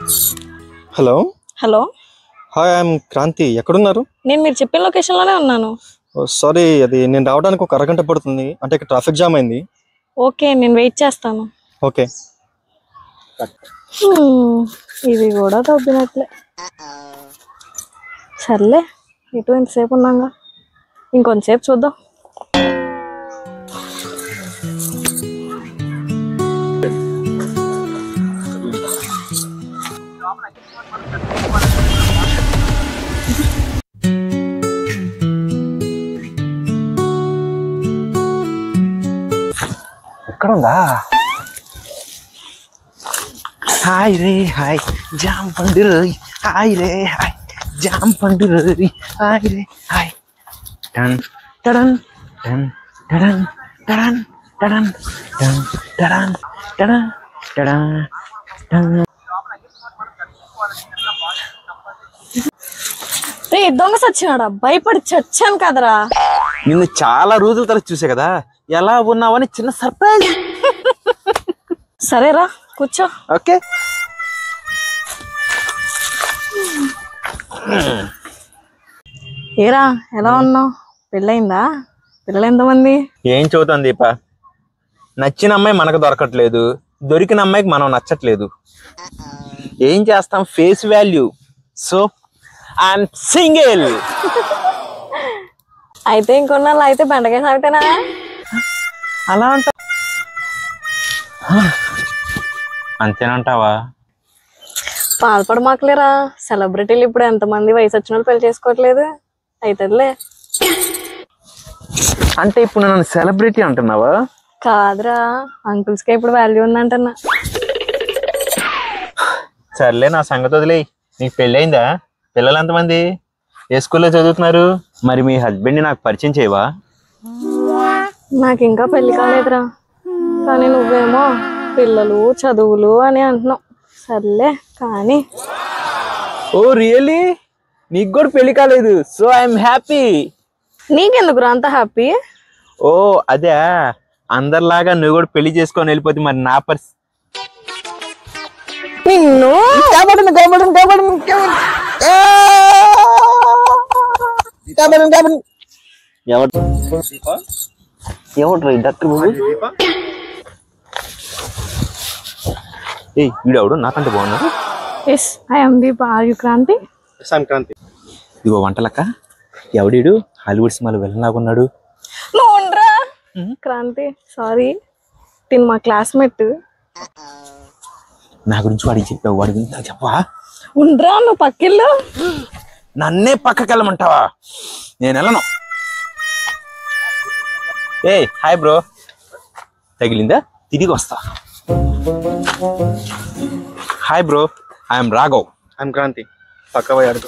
Hello hello hi I am Kranthi. ఎక్కడున్నారు? నేను మీరు చెప్పిన లొకేషన్లోనే ఉన్నాను. సారీ, అది నేను రావడానికి ఒక అరగంట పడుతుంది. అంటే ఇక్కడ ట్రాఫిక్ జామ్ అయింది. ఓకే, నేను వెయిట్ చేస్తాను. ఓకే. ఇది కూడా తగ్గినట్లే. సర్లే, ఇటు ఇంతసేపు ఉన్నాగా, ఇంకొంతసేపు చూద్దాం. ఎక్కడుందా? హాయ్ రే హాయ్ జామ్ పండు రోయ్, హాయ్ రే హాయ్ జామ్ పండు రోయ్, హాయ్ రే హాయ్. టన్ టడన్ టన్ టడన్ టడన్ టడన్ టన్ టడన్ టడన్ టడన్ టన్. రే దొంగ సచ్చినాడా, భయపడి చచ్చాను కదరా. నిన్ను చాలా రోజుల తర్వాత చూసా కదా, ఎలా ఉన్నావని చిన్న సర్ప్రైజ్. సరేరా, కూర్చో. ఓకే. ఏరా, ఎలా ఉన్నావు? పెళ్ళయిందా? పిల్లలు ఎంతమంది? ఏం చదువుతాను దీప, నచ్చిన అమ్మాయి మనకు దొరకట్లేదు, దొరికిన అమ్మాయికి మనం నచ్చట్లేదు. ఏం చేస్తాం, face value. So I'm single. అయితే ఇంకొన్నాళ్ళు అయితే బెండకాయ సాగుతానా? అలా అంట. అంతేనంటావా? పాల్పడ మాకలేరా, సెలబ్రిటీలు ఇప్పుడు ఎంతమంది వయసు వచ్చిన వాళ్ళు పెళ్లి చేసుకోవట్లేదు. అవుతుందిలే. అంటే ఇప్పుడు నన్ను సెలబ్రిటీ అంటున్నావా? కాదురా, అంకుల్స్ కి ఇప్పుడు వాల్యూ ఉందంటున్నా. సర్లే, నా సంగతి వదిలేయి. నీకు పెళ్ళయిందా? పిల్లలు ఎంతమంది? ఏ స్కూల్లో చదువుతున్నారు? మరి మీ హస్బెండ్ని నాకు పరిచయం చేయవా? నాకు ఇంకా పెళ్లి కాలేదురా, కానీ నువ్వేమో పిల్లలు చదువులు అని అంటున్నావు. సర్లే కానీ. Oh really? నీకు కూడా పెళ్లి కాలేదు, సో ఐఎమ్ హ్యాపీ. నీకెందుకురా అంత హ్యాపీ? ఓ అదే, అందరిలాగా నువ్వు కూడా పెళ్లి చేసుకొని వెళ్ళిపోతే మరి నా పరిస్థితి. నిన్ను ఎవరు డాక్టర్ బాబు? వీడెవడు నాకంటే బాగున్నాడు. Yes, I am Deepa. Are you Kranthi? Kranthi. ఇదిగో వంటలక్క, ఎవడీడు హాలీవుడ్ సినిమాలో వెళ్ళలాగున్నాడు. నువ్వు ఉండరా క్రాంతి. సారీ, తిను మా క్లాస్మేట్. నా గురించి వాడికి చెప్పావు, వాడి గురించి నాకు చెప్పవా? ఉండరా, నువ్వు పక్కిళ్ళు. నన్నే పక్కకి వెళ్ళమంటావా? నేను వెళ్ళను. Hi bro. తగిలిందా? తిరిగి వస్తా. Hi bro, I'm Raghav. I'm Kranti. పక్క పోయి అడుగు.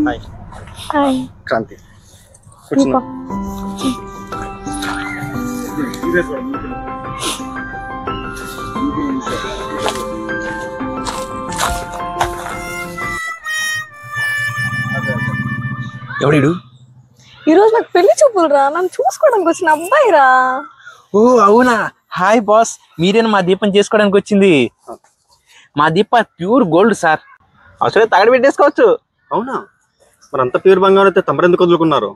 హాయ్. హాయ్ క్రాంతి. దీప. ఎవడీడు? ఈరోజు నాకు పెళ్లి చూపులు రా, నన్ను చూసుకోవడానికి వచ్చిన అబ్బాయి రా. ఓ అవునా? హాయ్ బాస్, మీరేనా మా దీపం చేసుకోవడానికి వచ్చింది? మా దీప ప్యూర్ గోల్డ్ సార్, అసలే తగడ పెట్టేసుకోవచ్చు. అవునా? మరి అంత ప్యూర్ బంగారం అయితే తమరెందుకు వదులుకున్నారు?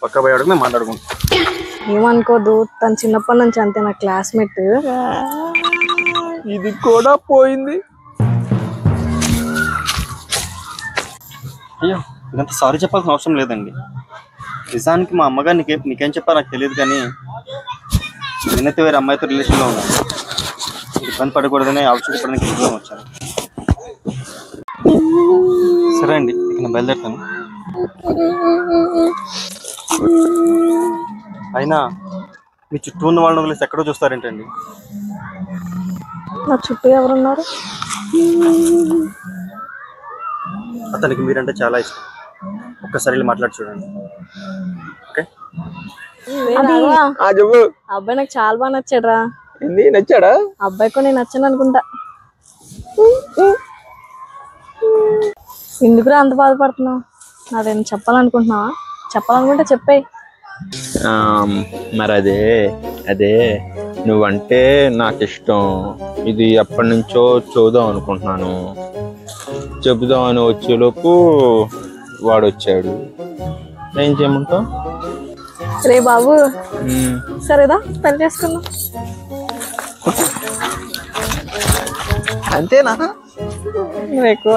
పక్క పోయి అడుగు, మేము మాట్లాడుకుంటాం. ఏమనుకోదు, తను చిన్నప్పటి నుంచి అంతే, నా క్లాస్మేట్. ఇది కూడా పోయింది. అయ్యో, ఇదంతా సారీ చెప్పాల్సిన అవసరం లేదండి. నిజానికి మా అమ్మగారు నీకేం చెప్పారు నాకు తెలియదు, కానీ నేనైతే వేరే అమ్మాయితో రిలేషన్లో ఉన్నాను. ఇబ్బంది పడకూడదని ఆలోచించడానికి ఇంట్లో వచ్చాను. సరే అండి, ఇక నేను బయలుదేరుతాను. అయినా మీ చుట్టూ ఉన్న వాళ్ళని వదిలేసి ఎక్కడో చూస్తారేంటండి? నా చుట్టూ ఎవరున్నారు? అతనికి మీరంటే చాలా ఇష్టం. ఒక్కసారి వెళ్ళి మాట్లాడి చూడండి. ఓకే? అబ్బాయి నాకు చాలా బాగా నచ్చాడు రా. నచ్చాడా? అబ్బాయికి నేను నచ్చాను అనుకుంటా. ఎందుకురా అంత బాధపడుతున్నావు? నాదేం చెప్పాలనుకుంటున్నావా? చెప్పాలనుకుంటే చెప్పేయి. మరి అదే నువ్వంటే నాకు ఇష్టం. ఇది ఎప్పటి నుంచో చూద్దాం అనుకుంటున్నాను. చెబుదాం అని వచ్చేలోపు వాడు వచ్చాడు. ఏం చేయమంటావు? రే బాబు, సరేదా పెళ్లి చేసుకుందాం. అంతేనా? నువ్వు ఎక్కువ